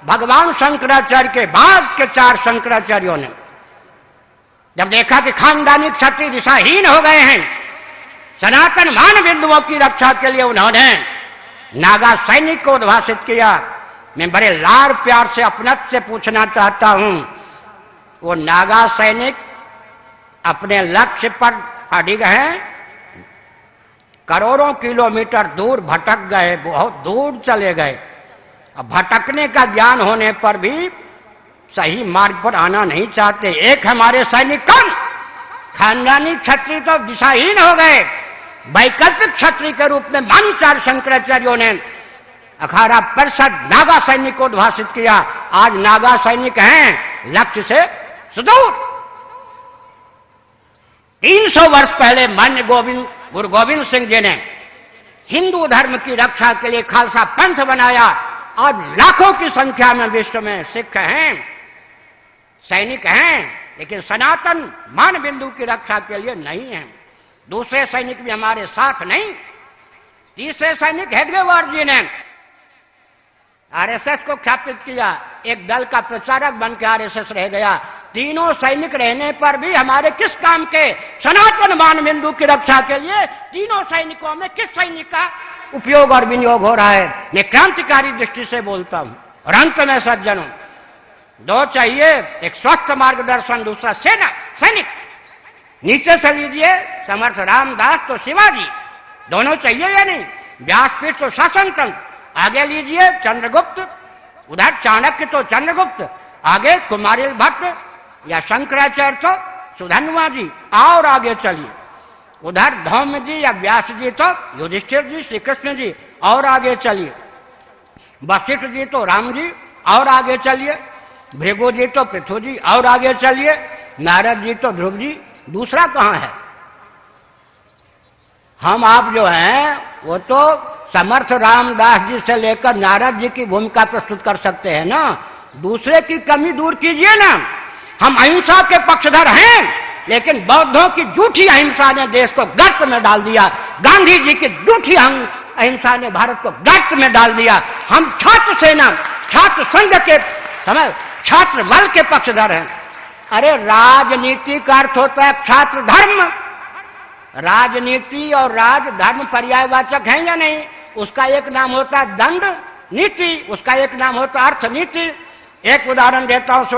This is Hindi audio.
भगवान शंकराचार्य के बाद के 4 शंकराचार्यों ने जब देखा कि खानदानी क्षत्रिय दिशाहीन हो गए हैं, सनातन मान बिंदुओं की रक्षा के लिए उन्होंने नागा सैनिक को उद्भाषित किया। मैं बड़े लाड़ प्यार से अपनत्व से पूछना चाहता हूं, वो नागा सैनिक अपने लक्ष्य पर अडिग हैं, करोड़ों किलोमीटर दूर भटक गए, बहुत दूर चले गए। अब भटकने का ज्ञान होने पर भी सही मार्ग पर आना नहीं चाहते। एक हमारे सैनिक कौन, खानदानी क्षत्रिय तो दिशाहीन हो गए, वैकल्पिक क्षत्रिय के रूप में मान 4 शंकराचार्यों ने अखाड़ा परिषद नागा सैनिक को उद्भाषित किया। आज नागा सैनिक हैं लक्ष्य से सुदूर। 300 वर्ष पहले मान्य गुरु गोविंद सिंह जी ने हिंदू धर्म की रक्षा के लिए खालसा पंथ बनाया। आज लाखों की संख्या में विश्व में सिख हैं, सैनिक हैं, लेकिन सनातन मान बिंदु की रक्षा के लिए नहीं है। दूसरे सैनिक भी हमारे साथ नहीं। तीसरे सैनिक हेडगेवार जी ने आरएसएस को ख्यापित किया, एक दल का प्रचारक बनकर आरएसएस रह गया। तीनों सैनिक रहने पर भी हमारे किस काम के, सनातन मान बिंदु की रक्षा के लिए तीनों सैनिकों में किस सैनिक का उपयोग और विनियोग हो रहा है? मैं क्रांतिकारी दृष्टि से बोलता हूं। और अंत में सज्जनों, 2 चाहिए, एक स्वस्थ मार्गदर्शन, दूसरा सेना सैनिक। नीचे से लीजिए समर्थ रामदास तो शिवाजी, दोनों चाहिए या नहीं? व्यासपीठ तो शासन तंत्र, आगे लीजिए चंद्रगुप्त, उधर चाणक्य तो चंद्रगुप्त, आगे कुमारिल भट्ट या शंकराचार्य तो सुधन्वा जी, और आगे चलिए उधर धौम्य जी या व्यास जी तो युधिष्ठिर जी, श्री कृष्ण जी, और आगे चलिए वशिष्ठ जी तो राम जी, और आगे चलिए भृगु जी तो पृथु जी, और आगे चलिए नारद जी तो ध्रुव जी। दूसरा कहां है? हम आप जो हैं वो तो समर्थ रामदास जी से लेकर नारद जी की भूमिका प्रस्तुत कर सकते हैं ना। दूसरे की कमी दूर कीजिए ना। हम अहिंसा के पक्षधर हैं, लेकिन बौद्धों की झूठी अहिंसा ने देश को गर्त में डाल दिया। गांधी जी की झूठी अहिंसा ने भारत को गर्त में डाल दिया। हम छात्र सेना, छात्र संघ के समय छात्र बल के पक्षधर हैं। अरे राजनीति का अर्थ होता है छात्र धर्म। राजनीति और राजधर्म पर्यायवाचक हैं या नहीं? उसका एक नाम होता है दंड नीति, उसका एक नाम होता है अर्थनीति। एक उदाहरण देता हूं।